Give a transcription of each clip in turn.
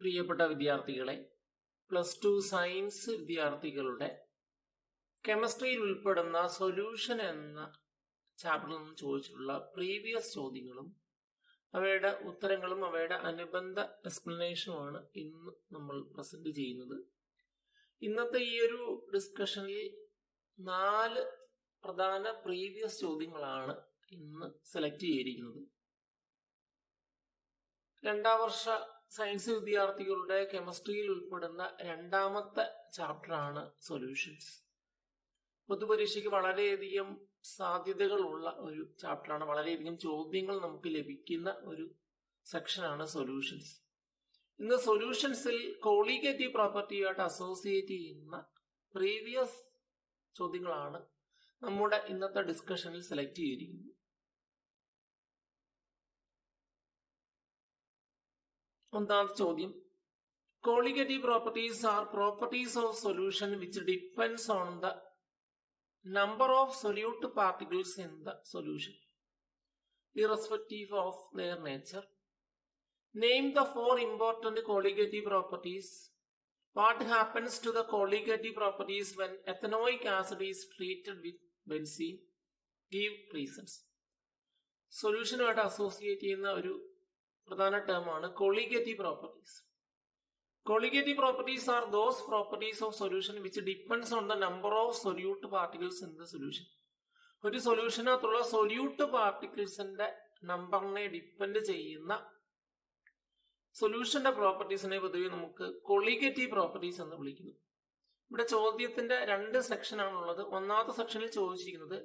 പ്രിയപ്പെട്ട വിദ്യാർത്ഥികളെ, +2 സയൻസ് വിദ്യാർത്ഥികളുടെ കെമിസ്ട്രിയിൽ ഉൾപ്പെടുന്ന സൊല്യൂഷൻ എന്ന ചാപ്റ്ററിൽ നിന്ന് ചോദിച്ചിട്ടുള്ള പ്രീവിയസ് ചോദ്യങ്ങളും അവയുടെ ഉത്തരങ്ങളും അവയുടെ അനുബന്ധ എക്സ്പ്ലനേഷനുമാണ് ഇന്ന് നമ്മൾ പ്രസന്റ് ചെയ്യുന്നത്. ഇന്നത്തെ ഈ ഒരു ഡിസ്കഷനിൽ 4 പ്രധാന പ്രീവിയസ് ചോദ്യങ്ങളാണ് ഇന്ന് സെലക്ട് ചെയ്തിരിക്കുന്നത്. 2ാം വർഷ സയൻസ് വിദ്യാർത്ഥികളുടെ കെമിസ്ട്രിയിൽ ഉൾപ്പെടുന്ന 2ാമത്തെ ചാപ്റ്ററാണ് സൊല്യൂഷൻസ്. പൊതുപരീക്ഷയ്ക്ക് വളരെയധികം സാധ്യതകളുള്ള ഒരു ചാപ്റ്ററാണ്. വളരെയധികം ചോദ്യങ്ങൾ നമുക്ക് ലഭിക്കുന്ന ഒരു സെക്ഷനാണ് സൊല്യൂഷൻസ്. ഇന്ന് സൊല്യൂഷൻസിൽ കോളിഗേറ്റീവ് പ്രോപ്പർട്ടിയായിട്ട് അസോസിയേറ്റ് ചെയ്യുന്ന പ്രീവിയസ് ചോദ്യങ്ങളാണ് നമ്മുടെ ഇന്നത്തെ ഡിസ്കഷനിൽ സെലക്ട് ചെയ്തിരിക്കുന്നത്. ഒന്നാമത്തെ ചോദ്യം, colligative properties are properties of solution which depends on the number of solute particles in the solution irrespective of their nature. Name the 4 important colligative properties. What happens to the colligative properties when ethanoic acid is treated with benzene? Give reasons. സൊല്യൂഷനുമായിട്ട് associate ചെയ്യുന്ന ഒരു പ്രധാന ടേമാണ് colligative properties. Colligative properties are those properties of solution which depends on the number of solute particles in the solution. ഒരു സൊല്യൂഷനകത്തുള്ള solute പാർട്ടിക്കിൾസിന്റെ നമ്പറിനെ depend ചെയ്യുന്ന സൊല്യൂഷന്റെ പ്രോപ്പർട്ടീസിനെ പൊതുവെ നമുക്ക് colligative properties എന്ന് വിളിക്കുന്നു. ഇവിടെ ചോദ്യത്തിന്റെ 2 സെക്ഷനാണുള്ളത്. ഒന്നാമത്തെ സെക്ഷനിൽ ചോദിച്ചിരിക്കുന്നത്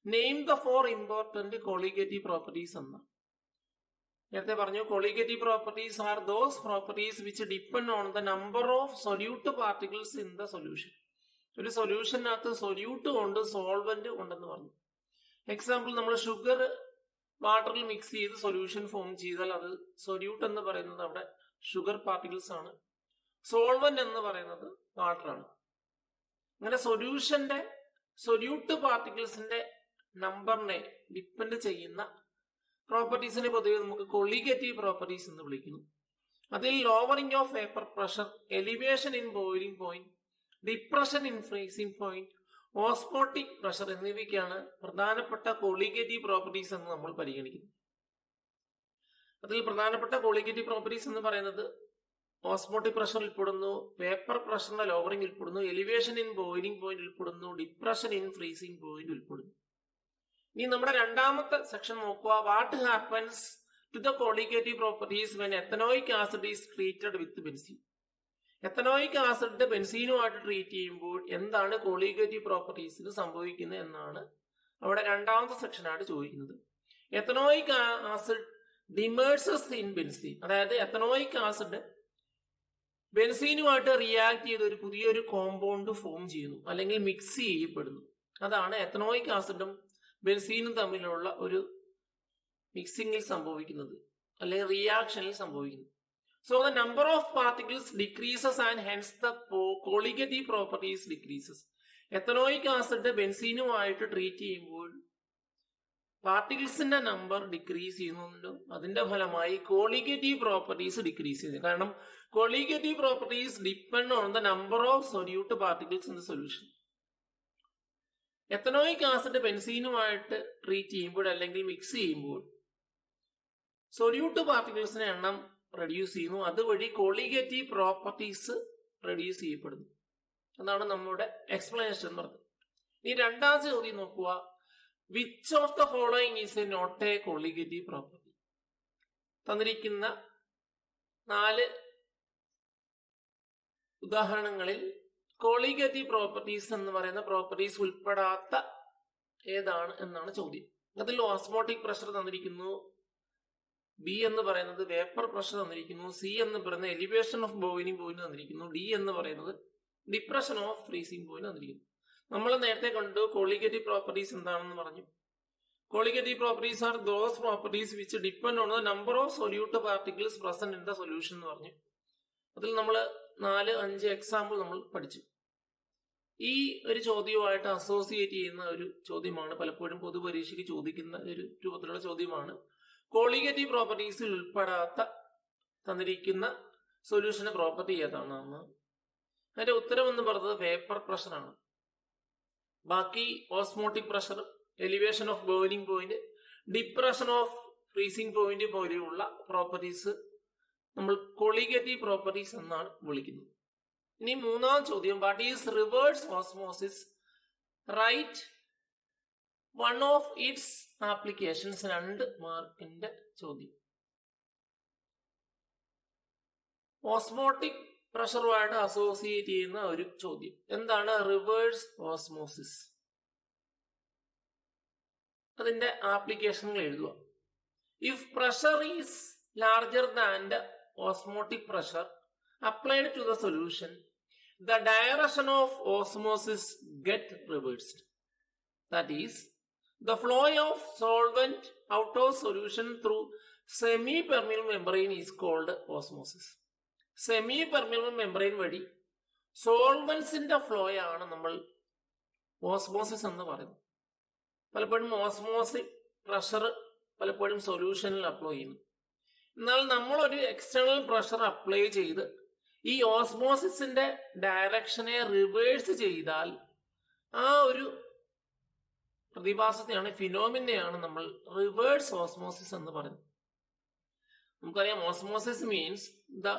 name the 4 important colligative properties എന്ന്. നേരത്തെ പറഞ്ഞു, colligative properties are those properties which depend on the number of solute particles in the solution. ഒരു സൊല്യൂഷനകത്ത് സൊല്യൂട്ട് ഉണ്ട്, സോൾവെന്റ് ഉണ്ടെന്ന് പറഞ്ഞു. എക്സാമ്പിൾ, നമ്മൾ ഷുഗർ വാട്ടറിൽ മിക്സ് ചെയ്ത് സൊല്യൂഷൻ ഫോം ചെയ്താൽ അത് സൊല്യൂട്ട് എന്ന് പറയുന്നത് അവിടെ ഷുഗർ പാർട്ടിക്കിൾസ് ആണ്. സോൾവെന്റ് എന്ന് പറയുന്നത് വാട്ടർ ആണ്. അങ്ങനെ സൊല്യൂഷന്റെ സൊല്യൂട്ട് പാർട്ടിക്കിൾസിന്റെ നമ്പറിനെ ഡിപ്പെൻഡ് ചെയ്യുന്ന പ്രോപ്പർട്ടീസിനെ പൊതുവെ നമുക്ക് കൊളിഗേറ്റീവ് പ്രോപ്പർട്ടീസ് എന്ന് വിളിക്കുന്നു. അതിൽ lowering of vapour pressure, elevation in boiling point, depression in freezing point, osmotic pressure എന്നിവയ്ക്കാണ് പ്രധാനപ്പെട്ട കൊളിഗേറ്റീവ് പ്രോപ്പർട്ടീസ് എന്ന് നമ്മൾ പരിഗണിക്കുന്നത്. അതിൽ പ്രധാനപ്പെട്ട കൊളിഗേറ്റീവ് പ്രോപ്പർട്ടീസ് എന്ന് പറയുന്നത് ഓസ്മോട്ടിക് പ്രഷർ ഉൾപ്പെടുന്നു, വേപ്പർ പ്രഷറിന്റെ ലോവറിംഗ് ഉൾപ്പെടുന്നു, എലിവേഷൻ ഇൻ ബോയിലിംഗ് പോയിന്റ് ഉൾപ്പെടുന്നു, ഡിപ്രഷൻ ഇൻ ഫ്രീസിംഗ് പോയിന്റ് ഉൾപ്പെടുന്നു. ഇനി നമ്മുടെ 2ാമത്തെ സെക്ഷൻ നോക്കുക. What happens to the colligative properties when ethanoic acid is treated with benzene. Ethanoic acid ബെൻസീനുമായിട്ട് ട്രീറ്റ് ചെയ്യുമ്പോൾ എന്താണ് കൊളിഗേറ്റീവ് പ്രോപ്പർട്ടീസിന് സംഭവിക്കുന്നത് എന്നാണ് അവിടെ 2ാമത്തെ സെക്ഷനായിട്ട് ചോദിക്കുന്നത്. എത്തനോയിക് ആസിഡ് ഡിമേഴ്സസ് ഇൻ ബെൻസീൻ, അതായത് എത്തനോയിക് ആസിഡ് ബെൻസീനുമായിട്ട് റിയാക്ട് ചെയ്ത് ഒരു പുതിയൊരു കോമ്പൗണ്ട് ഫോം ചെയ്യുന്നു, അല്ലെങ്കിൽ മിക്സ് ചെയ്യപ്പെടുന്നു. അതാണ് എത്തനോയിക് ആസിഡും ബെൻസീനും തമ്മിലുള്ള ഒരു മിക്സിംഗിൽ സംഭവിക്കുന്നത്, അല്ലെങ്കിൽ റിയാക്ഷനിൽ സംഭവിക്കുന്നത്. So the number of particles decreases and hence the colligative properties decreases. Ethanoic acid ബെൻസീനുമായിട്ട് ട്രീറ്റ് ചെയ്യുമ്പോൾ പാർട്ടിക്കിൾസിന്റെ നമ്പർ ഡിക്രീസ് ചെയ്യുന്നുണ്ട്. അതിന്റെ ഫലമായി കോളിഗേറ്റീവ് പ്രോപ്പർട്ടീസ് ഡിക്രീസ് ചെയ്യുന്നു. കാരണം colligative properties depend on the number of solute particles in the solution. Ethanoic acid ബെൻസീനുമായിട്ട് treat ചെയ്യുമ്പോൾ അല്ലെങ്കിൽ മിക്സ് ചെയ്യുമ്പോൾ സൊല്യൂട്ട് പാർട്ടിക്കിൾസിന്റെ എണ്ണം റെഡ്യൂസ് ചെയ്യുന്നു. അതുവഴി കോളിഗേറ്റീവ് പ്രോപ്പർട്ടീസ് റെഡ്യൂസ് ചെയ്യപ്പെടുന്നു. അതാണ് നമ്മുടെ എക്സ്പ്ലനേഷൻ എന്ന് പറഞ്ഞത്. ഇനി 2ാമത്തെ ചോദ്യം നോക്കുക. Which of the following is a not a colligative property? തന്നിരിക്കുന്ന 4 ഉദാഹരണങ്ങളിൽ കോളിഗേറ്റീവ് പ്രോപ്പർട്ടീസ് എന്ന് പറയുന്ന പ്രോപ്പർട്ടീസ് ഉൾപ്പെടാത്ത ഏതാണ് എന്നാണ് ചോദ്യം. അതിൽ ഓസ്മോട്ടിക് പ്രഷർ തന്നിരിക്കുന്നു, ബി എന്ന് പറയുന്നത് വേപ്പർ പ്രഷർ തന്നിരിക്കുന്നു, സി എന്ന് പറയുന്നത് എലിവേഷൻ ഓഫ് ബോയിലിംഗ് പോയിന്റ് തന്നിരിക്കുന്നു, ഡി എന്ന് പറയുന്നത് ഡിപ്രഷൻ ഓഫ് ഫ്രീസിംഗ് പോയിന്റ് തന്നിരിക്കുന്നു. നമ്മൾ നേരത്തെ കണ്ടു കോളിഗേറ്റീവ് പ്രോപ്പർട്ടീസ് എന്താണെന്ന് പറഞ്ഞു. Colligative properties are those properties which depend on the number of solute particles present in the solution എന്ന് പറഞ്ഞു. അതിൽ നമ്മൾ 4-5 എക്സാമ്പിൾ നമ്മൾ പഠിച്ചു. ഈ ഒരു ചോദ്യവുമായിട്ട് അസോസിയേറ്റ് ചെയ്യുന്ന ഒരു ചോദ്യമാണ്, പലപ്പോഴും പൊതുപരീക്ഷയ്ക്ക് ചോദിക്കുന്ന ഒരു രൂപത്തിലുള്ള ചോദ്യമാണ്. കോളിഗേറ്റീവ് പ്രോപ്പർട്ടീസിൽ ഉൾപ്പെടാത്ത തന്നിരിക്കുന്ന സൊല്യൂഷന്റെ പ്രോപ്പർട്ടി ഏതാണെന്ന്. അതിന്റെ ഉത്തരം എന്ന് പറയുന്നത് വേപ്പർ പ്രഷറാണ്. ബാക്കി osmotic pressure, elevation of boiling point, depression of freezing point പോലെയുള്ള പ്രോപ്പർട്ടീസ് നമ്മൾ കൊളിഗേറ്റീവ് പ്രോപ്പർട്ടീസ് എന്നാണ് വിളിക്കുന്നത്. ഇനി മൂന്നാം ചോദ്യം, what is reverse osmosis? Write one of its applications. 2 മാർക്കിന്റെ ചോദ്യം. ഓസ്മോട്ടിക് പ്രഷറുമായിട്ട് അസോസിയേറ്റ് ചെയ്യുന്ന ഒരു ചോദ്യം. എന്താണ് റിവേഴ്സ് ഓസ്മോസിസ്? അതിന്റെ ആപ്ലിക്കേഷനുകൾ എഴുതുക. If pressure is larger than the osmotic pressure applied to the solution, the direction of osmosis get reversed. That is, the flow of solvent out of solution through semi-permeable membrane is called osmosis. Semi-permeable membrane വഴി സോൾവൻസിന്റെ flow ആണ് നമ്മൾ osmosis എന്ന് പറയുന്നത്. പലപ്പോഴും ഓസ്മോസിക് pressure പലപ്പോഴും സൊല്യൂഷനിൽ apply ചെയ്യുന്നു. എന്നാൽ നമ്മളൊരു എക്സ്റ്റേണൽ പ്രഷർ അപ്ലൈ ചെയ്ത് ഈ ഓസ്മോസിസിന്റെ ഡയറക്ഷനെ റിവേഴ്സ് ചെയ്താൽ ആ ഒരു പ്രതിഭാസത്തെയാണ്, ഫിനോമിനെയാണ് നമ്മൾ റിവേഴ്സ് ഓസ്മോസിസ് എന്ന് പറയുന്നത്. നമുക്കറിയാം, osmosis means the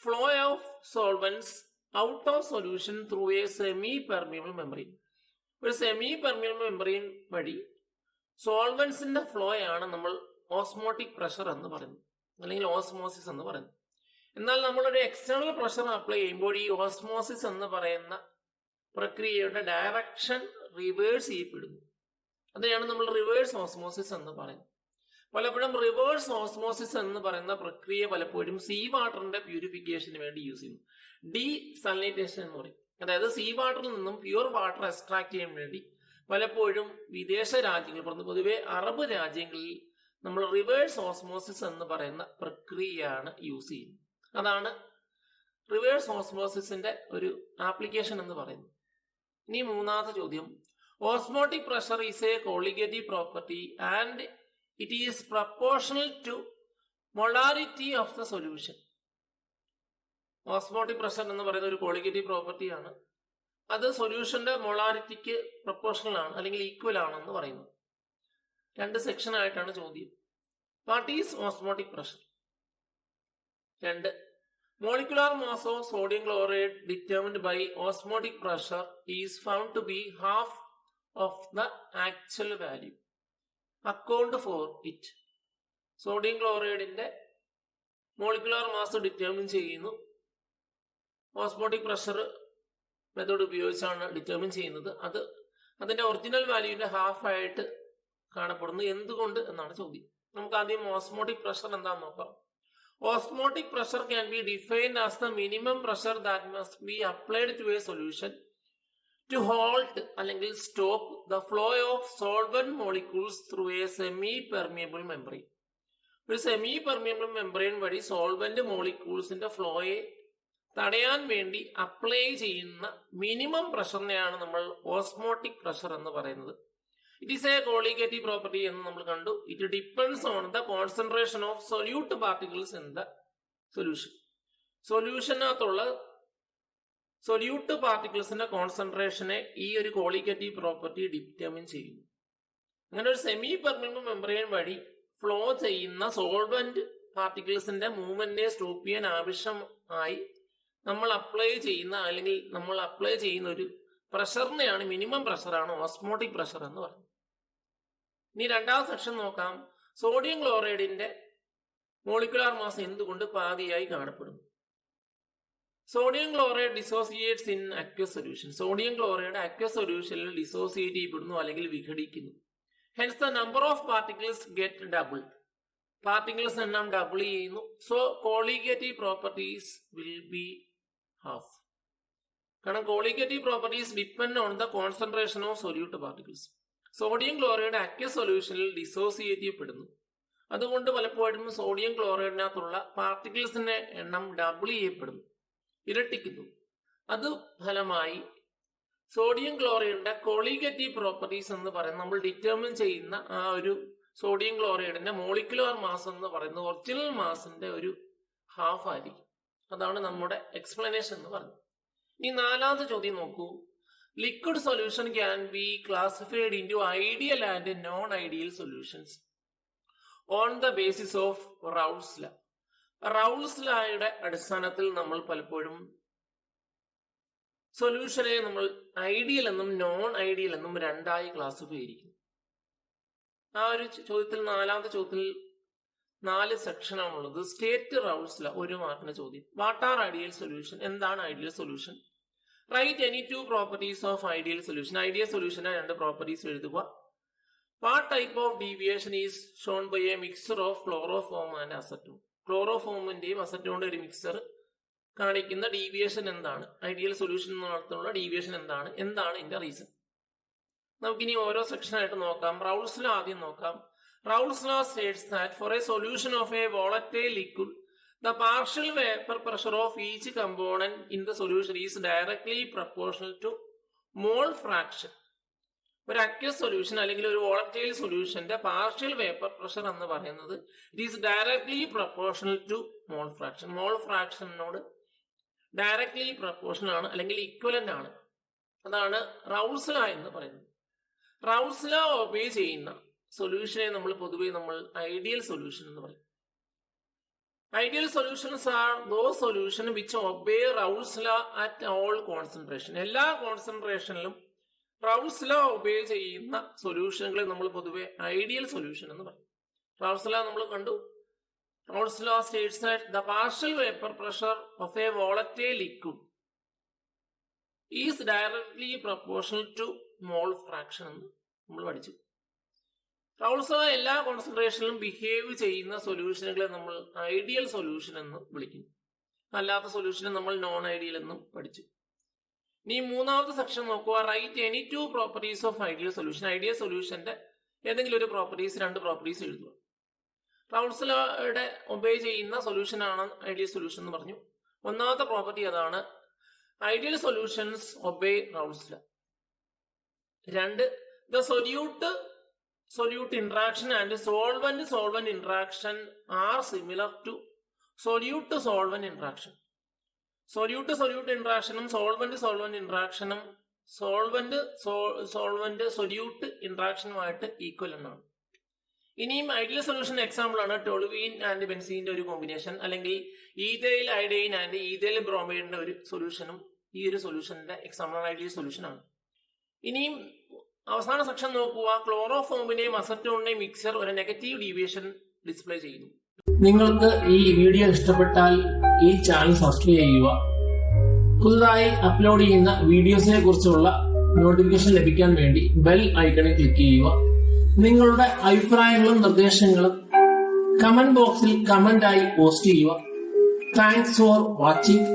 flow of solvents out of solution through A semi permeable membrane. ഒരു സെമി പെർമിയബിൾ മെമ്പറൈൻ വഴി സോൾവൻസിന്റെ ഫ്ലോ ആണ് നമ്മൾ ഓസ്മോട്ടിക് പ്രഷർ എന്ന് പറയുന്നത്, അല്ലെങ്കിൽ ഓസ്മോസിസ് എന്ന് പറയുന്നത്. എന്നാൽ നമ്മളൊരു എക്സ്റ്റേണൽ പ്രഷർ അപ്ലൈ ചെയ്യുമ്പോൾ ഈ ഓസ്മോസിസ് എന്ന് പറയുന്ന പ്രക്രിയയുടെ ഡയറക്ഷൻ റിവേഴ്സ് ചെയ്യപ്പെടുന്നു. അതിനെയാണ് നമ്മൾ റിവേഴ്സ് ഓസ്മോസിസ് എന്ന് പറയുന്നത്. പലപ്പോഴും റിവേഴ്സ് ഓസ്മോസിസ് എന്ന് പറയുന്ന പ്രക്രിയ പലപ്പോഴും സീ വാട്ടറിന്റെ പ്യൂരിഫിക്കേഷന് വേണ്ടി യൂസ് ചെയ്യുന്നു. ഡീസാലിനേഷൻ എന്ന് പറയും. അതായത് സീ വാട്ടറിൽ നിന്നും പ്യുവർ വാട്ടർ എക്സ്ട്രാക്ട് ചെയ്യാൻ വേണ്ടി പലപ്പോഴും വിദേശ രാജ്യങ്ങൾ, പൊതുവെ അറബ് രാജ്യങ്ങളിൽ നമ്മൾ റിവേഴ്സ് ഓസ്മോസിസ് എന്ന് പറയുന്ന പ്രക്രിയയാണ് യൂസ് ചെയ്യുന്നത്. അതാണ് റിവേഴ്സ് ഓസ്മോസിസിന്റെ ഒരു ആപ്ലിക്കേഷൻ എന്ന് പറയുന്നത്. ഇനി മൂന്നാമത്തെ ചോദ്യം, osmotic pressure is a colligative property and it is proportional to molarity of the solution. Osmotic pressure എന്ന് പറയുന്ന ഒരു കൊളിഗേറ്റീവ് പ്രോപ്പർട്ടിയാണ്. അത് സൊല്യൂഷന്റെ മൊളാരിറ്റിക്ക് പ്രപ്പോർഷണൽ ആണ്, അല്ലെങ്കിൽ ഈക്വൽ ആണെന്ന് പറയുന്നു. 2 സെക്ഷൻ ആയിട്ടാണ് ചോദ്യം. What is osmotic pressure? 2. Molecular mass of sodium chloride determined by osmotic pressure is found to be half of the actual value. Account for it. Sodium ക്ലോറൈഡിന്റെ മോളിക്കുലാർ മാസ് ഡിറ്റർമിൻ ചെയ്യുന്നു. Osmotic pressure method ഉപയോഗിച്ചാണ് determine ചെയ്യുന്നത്. അതിന്റെ original വാല്യൂവിന്റെ half ആയിട്ട് കാണപ്പെടുന്നു. എന്തുകൊണ്ട് എന്നാണ് ചോദ്യം. നമുക്ക് ആദ്യം ഓസ്മോട്ടിക് പ്രഷർ എന്താണെന്ന് നോക്കാം. Osmotic pressure can be defined as the minimum pressure that must be applied to a solution to halt അല്ലെങ്കിൽ stop the flow of solvent molecules through a semi-permeable membrane. ഒരു സെമി പെർമിയബിൾ മെംബ്രെയിൻ വഴി solvent മോളിക്യൂൾസിന്റെ ഫ്ലോയെ തടയാൻ വേണ്ടി apply ചെയ്യുന്ന minimum പ്രഷറിനെയാണ് നമ്മൾ osmotic pressure എന്ന് പറയുന്നത്. It is a colligative property എന്ന് നമ്മൾ കണ്ടു. It depends on the concentration of solute particles in the solution. സൊല്യൂഷനകത്തുള്ള സൊല്യൂട്ട് പാർട്ടിക്കിൾസിന്റെ കോൺസെൻട്രേഷനെ ഈ ഒരു കൊളിഗേറ്റീവ് പ്രോപ്പർട്ടി ഡിറ്റർമിൻ ചെയ്യുന്നു. അങ്ങനെ ഒരു സെമി പെർമിയബിൾ മെംബ്രെയിൻ വഴി ഫ്ലോ ചെയ്യുന്ന സോൾവെന്റ് പാർട്ടിക്കിൾസിന്റെ മൂവ്മെന്റിനെ സ്റ്റോപ്പ് ചെയ്യാൻ ആവശ്യമായി നമ്മൾ അപ്ലൈ ചെയ്യുന്ന ഒരു പ്രഷറിനെയാണ്, മിനിമം പ്രഷറാണ് ഓസ്മോട്ടിക് പ്രഷർ എന്ന് പറയുന്നത്. ഇനി 2ാം സെക്ഷൻ നോക്കാം. സോഡിയം ക്ലോറൈഡിന്റെ മോളിക്കുലാർ മാസ് എന്തുകൊണ്ട് പാതിയായി കാണപ്പെടുന്നു? Sodium chloride dissociates in aqueous solution. Sodium chloride aqueous സൊല്യൂഷനിൽ ഡിസോസിയേറ്റ് ചെയ്യപ്പെടുന്നു, അല്ലെങ്കിൽ വിഘടിക്കുന്നു. Hence the number of particles get double. Particles എണ്ണം ഡബിൾ ചെയ്യുന്നു. So colligative properties will be half. കാരണം colligative properties depend on the concentration of solute particles. Sodium chloride aqueous സൊല്യൂഷനിൽ dissociate ചെയ്യപ്പെടുന്നു. അതുകൊണ്ട് പലപ്പോഴും സോഡിയം ക്ലോറൈഡിനകത്തുള്ള പാർട്ടിക്കിൾസിന്റെ എണ്ണം ഡബിൾ ചെയ്യപ്പെടുന്നു, ഇരട്ടിക്കുന്നു. അത് ഫലമായി സോഡിയം ക്ലോറൈഡിന്റെ കൊളിഗേറ്റീവ് പ്രോപ്പർട്ടീസ് എന്ന് പറയുന്നത് നമ്മൾ ഡിറ്റർമിൻ ചെയ്യുന്ന ആ ഒരു സോഡിയം ക്ലോറൈഡിന്റെ മോളിക്കുലാർ മാസ് എന്ന് പറയുന്നത് ഒറിജിനൽ മാസിന്റെ ഒരു ഹാഫ് ആയിരിക്കും. അതാണ് നമ്മുടെ എക്സ്പ്ലനേഷൻ എന്ന് പറഞ്ഞു. ഇനി നാലാമത്തെ ചോദ്യം നോക്കൂ. Liquid solution can be classified into ideal and non ideal solutions on the basis of റൗൾസ് ലാ. റൗൾസ് ലായുടെ അടിസ്ഥാനത്തിൽ നമ്മൾ പലപ്പോഴും സൊല്യൂഷനെ നമ്മൾ ഐഡിയൽ എന്നും നോൺ ഐഡിയൽ എന്നും രണ്ടായി ക്ലാസിഫൈ ചെയ്തിരിക്കുന്നു. ആ ഒരു ചോദ്യത്തിൽ, നാലാമത്തെ ചോദ്യത്തിൽ 4 സെക്ഷനാണുള്ളത്. സ്റ്റേറ്റ് റൗൾസ് ലാ, 1 മാർക്കിന്റെ ചോദ്യം. What are ideal solution? എന്താണ് ideal solution? Right any 2 properties of ideal solution. Ideal സൊല്യൂഷന്റെ 2 പ്രോപ്പർട്ടീസ് എഴുതുക. What type of deviation is shown by a mixer of chloroform and acetone. ക്ലോറോഫോമിന്റെയും അസറ്റോണിന്റെ ഒരു മിക്സർ കാണിക്കുന്ന ഡീവിയേഷൻ എന്താണ്? ഐഡിയൽ സൊല്യൂഷൻ നടത്തുന്ന deviation എന്താണ്? എന്താണ് ഇതിന്റെ റീസൺ? നമുക്കിനി ഓരോ സെക്ഷനായിട്ട് നോക്കാം. റൗൾസ് ലോ ആദ്യം നോക്കാം. റൗൾസ് law states that for a solution of a volatile liquid, the partial vapor pressure of each component in the solution is directly proportional to mole fraction. ഒരു അക്വസ് സൊല്യൂഷൻ അല്ലെങ്കിൽ ഒരു വോളറ്റൈൽ സൊല്യൂഷന്റെ partial vapour pressure എന്ന് പറയുന്നത് it is directly proportional to mole fraction. Mole ഫ്രാക്ഷനോട് directly proportional ആണ്, അല്ലെങ്കിൽ equivalent ആണ്. അതാണ് റൗൾസ് ലോ എന്ന് പറയുന്നത്. റൗൾസ് ലോ ഒബേ ചെയ്യുന്ന സൊല്യൂഷനെ നമ്മൾ പൊതുവെ ഐഡിയൽ സൊല്യൂഷൻ എന്ന് പറയും. Ideal solutions are those solution which obey Raoult's law at all concentration. എല്ലാ കോൺസെൻട്രേഷനിലും റൗൾസ് ലോ ഒബേ ചെയ്യുന്ന സൊല്യൂഷനുകളെ നമ്മൾ പൊതുവെ ഐഡിയൽ സൊല്യൂഷൻ എന്ന് പറയും. റൗൾസ് ലോ നമ്മൾ കണ്ടു. റൗൾസ് law states that the partial vapor pressure of a volatile liquid is directly proportional to mole fraction എന്ന് നമ്മൾ പഠിച്ചു. റൗൾസ് ലോ എല്ലാ കോൺസെൻട്രേഷനിലും ബിഹേവ് ചെയ്യുന്ന സൊല്യൂഷനുകളെ നമ്മൾ ഐഡിയൽ സൊല്യൂഷൻ എന്ന് വിളിക്കുന്നു. അല്ലാത്ത സൊല്യൂഷനെ നമ്മൾ നോൺ ഐഡിയൽ എന്നും പഠിച്ചു. ഇനി മൂന്നാമത്തെ സെക്ഷൻ നോക്കുക. Right any 2 properties of ideal solution. Ideal സൊല്യൂഷന്റെ ഏതെങ്കിലും ഒരു പ്രോപ്പർട്ടീസ്, 2 പ്രോപ്പർട്ടീസ് എഴുതുക. റൗൾസ് ലോയുടെ ഒബേ ചെയ്യുന്ന സൊല്യൂഷൻ ആണ് ഐഡിയൽ സൊല്യൂഷൻ എന്ന് പറഞ്ഞു. ഒന്നാമത്തെ പ്രോപ്പർട്ടി അതാണ്. Ideal solutions obey Raoult's law. 2, the solute interaction and solvent interaction are similar to solute solvent interaction. solute interaction solvent interaction solvent solute interaction ആയിട്ട് equivalent ആണ്. ഇനിയും ഐഡിയൽ സൊല്യൂഷൻ എക്സാമ്പിൾ ആണ് ടോളുവീൻ and ബെൻസീന്റെ ഒരു combination, അല്ലെങ്കിൽ ethyl ഐഡൈൻ and ethyl ബ്രോമൈഡിന്റെ ഒരു സൊല്യൂഷനും ഈ ഒരു സൊല്യൂഷന്റെ എക്സാമ്പിൾ ആണ്, ഐഡിയൽ സൊല്യൂഷൻ ആണ്. ഇനിയും അവസാന സെക്ഷൻ നോക്കുക. ക്ലോറോഫോമിന്റെയും അസറ്റോണിന്റെയും മിക്സർ ഒരു നെഗറ്റീവ് ഡീവിയേഷൻ ഡിസ്പ്ലേ ചെയ്യുന്നു. നിങ്ങൾക്ക് ഈ വീഡിയോ ഇഷ്ടപ്പെട്ടാൽ ഈ ചാനൽ സബ്സ്ക്രൈബ് ചെയ്യുക. പുതുതായി അപ്ലോഡ് ചെയ്യുന്ന വീഡിയോസിനെ കുറിച്ചുള്ള നോട്ടിഫിക്കേഷൻ ലഭിക്കാൻ വേണ്ടി ബെൽ ഐക്കണിൽ ക്ലിക്ക് ചെയ്യുക. നിങ്ങളുടെ അഭിപ്രായങ്ങളും നിർദ്ദേശങ്ങളും കമന്റ് ബോക്സിൽ കമന്റായി പോസ്റ്റ് ചെയ്യുക. Thanks for watching.